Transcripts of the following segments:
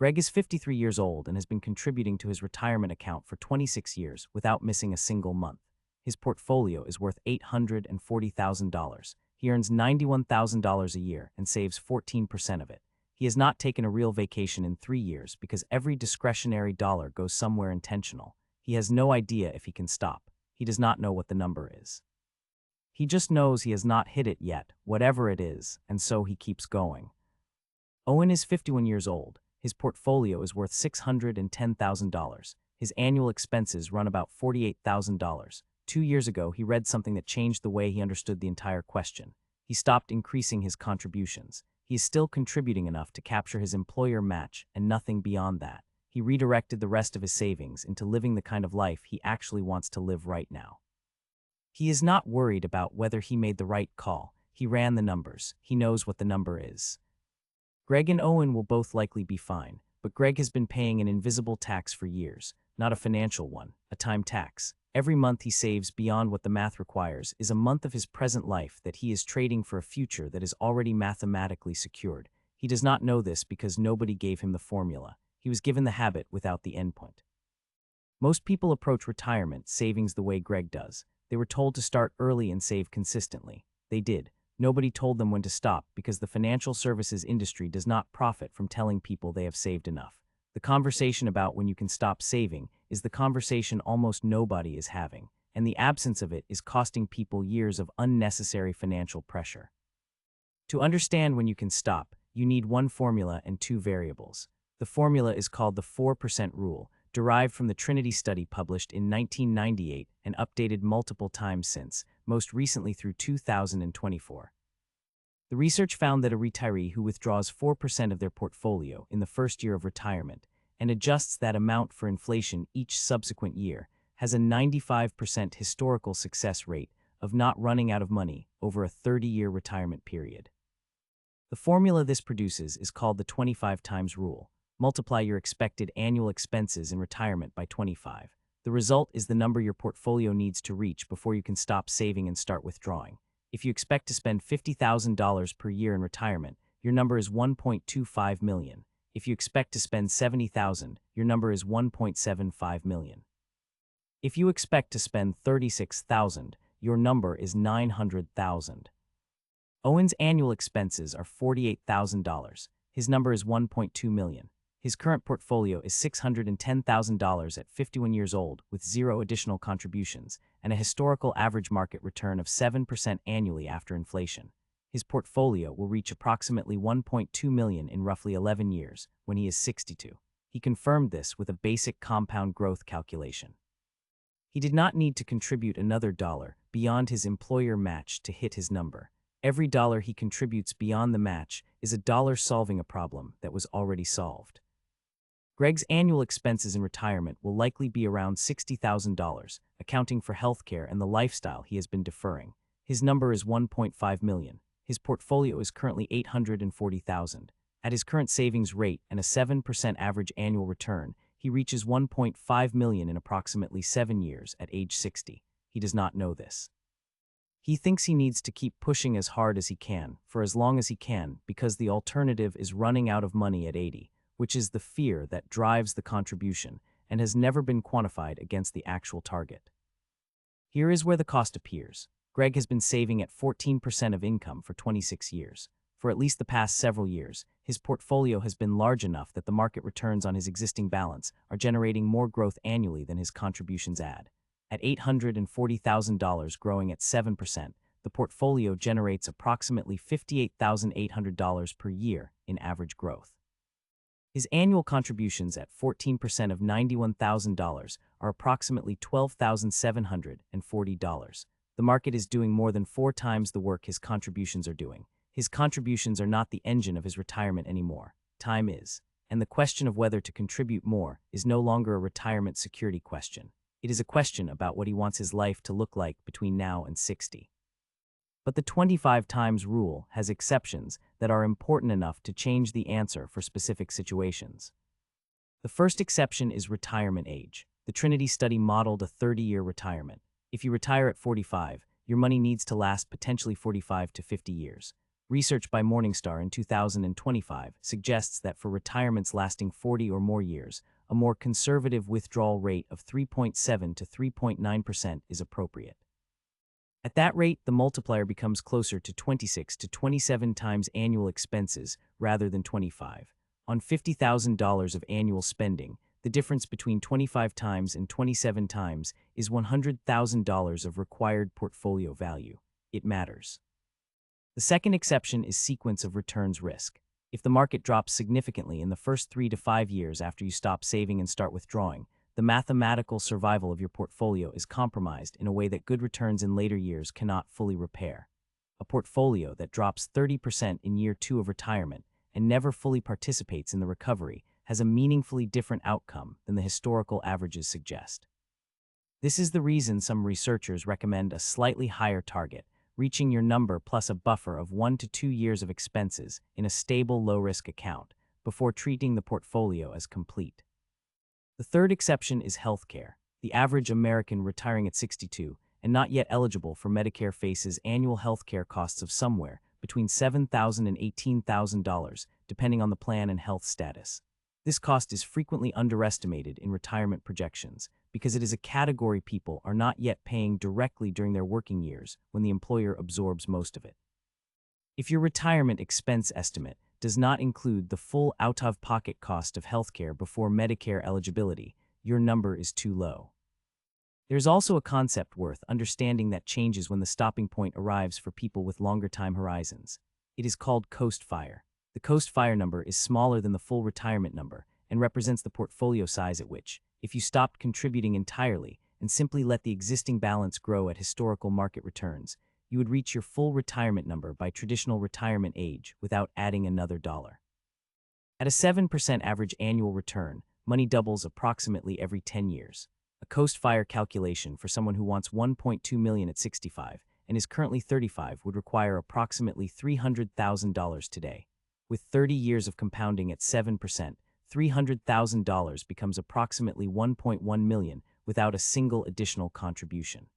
Greg is 53 years old and has been contributing to his retirement account for 26 years without missing a single month. His portfolio is worth $840,000. He earns $91,000 a year and saves 14% of it. He has not taken a real vacation in 3 years because every discretionary dollar goes somewhere intentional. He has no idea if he can stop. He does not know what the number is. He just knows he has not hit it yet, whatever it is, and so he keeps going. Owen is 51 years old. His portfolio is worth $610,000. His annual expenses run about $48,000. 2 years ago, he read something that changed the way he understood the entire question. He stopped increasing his contributions. He is still contributing enough to capture his employer match and nothing beyond that. He redirected the rest of his savings into living the kind of life he actually wants to live right now. He is not worried about whether he made the right call. He ran the numbers. He knows what the number is. Greg and Owen will both likely be fine, but Greg has been paying an invisible tax for years, not a financial one, a time tax. Every month he saves beyond what the math requires is a month of his present life that he is trading for a future that is already mathematically secured. He does not know this because nobody gave him the formula. He was given the habit without the endpoint. Most people approach retirement savings the way Greg does. They were told to start early and save consistently. They did. Nobody told them when to stop because the financial services industry does not profit from telling people they have saved enough. The conversation about when you can stop saving is the conversation almost nobody is having, and the absence of it is costing people years of unnecessary financial pressure. To understand when you can stop, you need one formula and two variables. The formula is called the 4% rule, derived from the Trinity study published in 1998 and updated multiple times since, most recently through 2024. The research found that a retiree who withdraws 4% of their portfolio in the first year of retirement and adjusts that amount for inflation each subsequent year has a 95% historical success rate of not running out of money over a 30-year retirement period. The formula this produces is called the 25 times rule. Multiply your expected annual expenses in retirement by 25. The result is the number your portfolio needs to reach before you can stop saving and start withdrawing. If you expect to spend $50,000 per year in retirement, your number is $1.25 million. If you expect to spend $70,000, your number is $1.75 million. If you expect to spend $36,000, your number is $900,000. Owen's annual expenses are $48,000. His number is $1.2 million. His current portfolio is $610,000 at 51 years old with zero additional contributions and a historical average market return of 7% annually after inflation. His portfolio will reach approximately $1.2 million in roughly 11 years when he is 62. He confirmed this with a basic compound growth calculation. He did not need to contribute another dollar beyond his employer match to hit his number. Every dollar he contributes beyond the match is a dollar solving a problem that was already solved. Greg's annual expenses in retirement will likely be around $60,000, accounting for healthcare and the lifestyle he has been deferring. His number is $1.5 million. His portfolio is currently $840,000. At his current savings rate and a 7% average annual return, he reaches $1.5 million in approximately 7 years at age 60. He does not know this. He thinks he needs to keep pushing as hard as he can, for as long as he can, because the alternative is running out of money at 80. Which is the fear that drives the contribution and has never been quantified against the actual target. Here is where the cost appears. Greg has been saving at 14% of income for 26 years. For at least the past several years, his portfolio has been large enough that the market returns on his existing balance are generating more growth annually than his contributions add. At $840,000 growing at 7%, the portfolio generates approximately $58,800 per year in average growth. His annual contributions at 14% of $91,000 are approximately $12,740. The market is doing more than 4 times the work his contributions are doing. His contributions are not the engine of his retirement anymore. Time is. And the question of whether to contribute more is no longer a retirement security question. It is a question about what he wants his life to look like between now and 60. But the 25 times rule has exceptions that are important enough to change the answer for specific situations. The first exception is retirement age. The Trinity study modeled a 30-year retirement. If you retire at 45, your money needs to last potentially 45 to 50 years. Research by Morningstar in 2025 suggests that for retirements lasting 40 or more years, a more conservative withdrawal rate of 3.7 to 3.9% is appropriate. At that rate, the multiplier becomes closer to 26 to 27 times annual expenses rather than 25. On $50,000 of annual spending, the difference between 25 times and 27 times is $100,000 of required portfolio value. It matters. The second exception is sequence of returns risk. If the market drops significantly in the first 3 to 5 years after you stop saving and start withdrawing, the mathematical survival of your portfolio is compromised in a way that good returns in later years cannot fully repair. A portfolio that drops 30% in year 2 of retirement and never fully participates in the recovery has a meaningfully different outcome than the historical averages suggest. This is the reason some researchers recommend a slightly higher target, reaching your number plus a buffer of 1 to 2 years of expenses in a stable low-risk account before treating the portfolio as complete. The third exception is healthcare. The average American retiring at 62 and not yet eligible for Medicare faces annual healthcare costs of somewhere between $7,000 and $18,000, depending on the plan and health status. This cost is frequently underestimated in retirement projections because it is a category people are not yet paying directly during their working years when the employer absorbs most of it. If your retirement expense estimate does not include the full out-of-pocket cost of healthcare before Medicare eligibility, your number is too low. There's also a concept worth understanding that changes when the stopping point arrives for people with longer time horizons. It is called Coast Fire. The Coast Fire number is smaller than the full retirement number and represents the portfolio size at which, if you stopped contributing entirely and simply let the existing balance grow at historical market returns, you would reach your full retirement number by traditional retirement age without adding another dollar. At a 7% average annual return, money doubles approximately every 10 years. A Coast Fire calculation for someone who wants $1.2 million at 65 and is currently 35 would require approximately $300,000 today. With 30 years of compounding at 7%, $300,000 becomes approximately $1.1 million without a single additional contribution.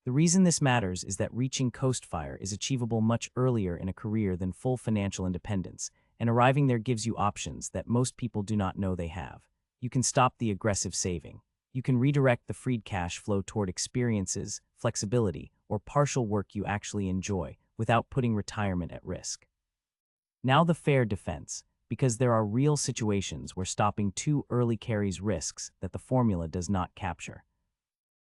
The reason this matters is that reaching Coast Fire is achievable much earlier in a career than full financial independence, and arriving there gives you options that most people do not know they have. You can stop the aggressive saving. You can redirect the freed cash flow toward experiences, flexibility, or partial work you actually enjoy without putting retirement at risk. Now the fair defense, because there are real situations where stopping too early carries risks that the formula does not capture.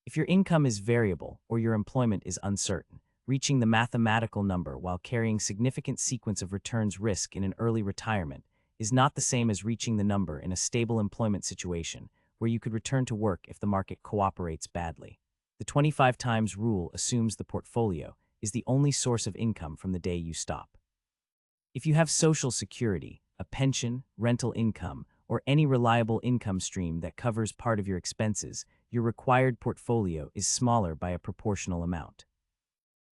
If your income is variable or your employment is uncertain, reaching the mathematical number while carrying significant sequence of returns risk in an early retirement is not the same as reaching the number in a stable employment situation where you could return to work if the market cooperates badly. The 25 times rule assumes the portfolio is the only source of income from the day you stop. If you have Social Security, a pension, rental income, or any reliable income stream that covers part of your expenses, your required portfolio is smaller by a proportional amount.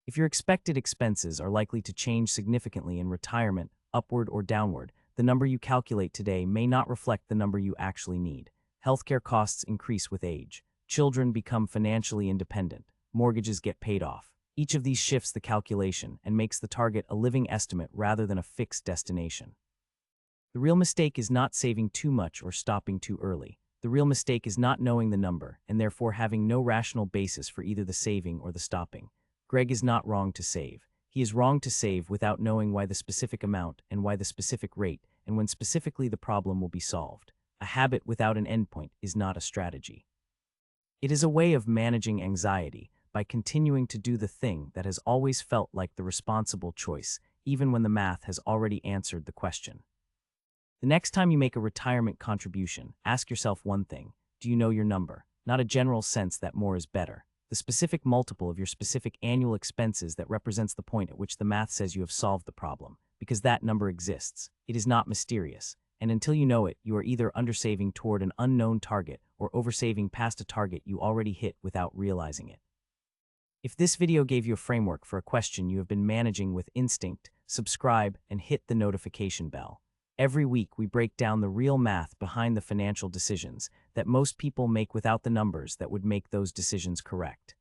If your expected expenses are likely to change significantly in retirement, upward or downward, the number you calculate today may not reflect the number you actually need. Healthcare costs increase with age. Children become financially independent. Mortgages get paid off. Each of these shifts the calculation and makes the target a living estimate rather than a fixed destination. The real mistake is not saving too much or stopping too early. The real mistake is not knowing the number and therefore having no rational basis for either the saving or the stopping. Greg is not wrong to save. He is wrong to save without knowing why the specific amount and why the specific rate and when specifically the problem will be solved. A habit without an endpoint is not a strategy. It is a way of managing anxiety by continuing to do the thing that has always felt like the responsible choice, even when the math has already answered the question. The next time you make a retirement contribution, ask yourself one thing: do you know your number? Not a general sense that more is better. The specific multiple of your specific annual expenses that represents the point at which the math says you have solved the problem, because that number exists. It is not mysterious, and until you know it, you are either undersaving toward an unknown target or oversaving past a target you already hit without realizing it. If this video gave you a framework for a question you have been managing with instinct, subscribe and hit the notification bell. Every week, we break down the real math behind the financial decisions that most people make without the numbers that would make those decisions correct.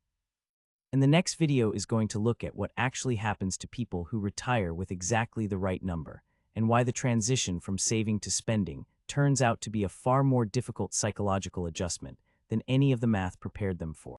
And the next video is going to look at what actually happens to people who retire with exactly the right number, and why the transition from saving to spending turns out to be a far more difficult psychological adjustment than any of the math prepared them for.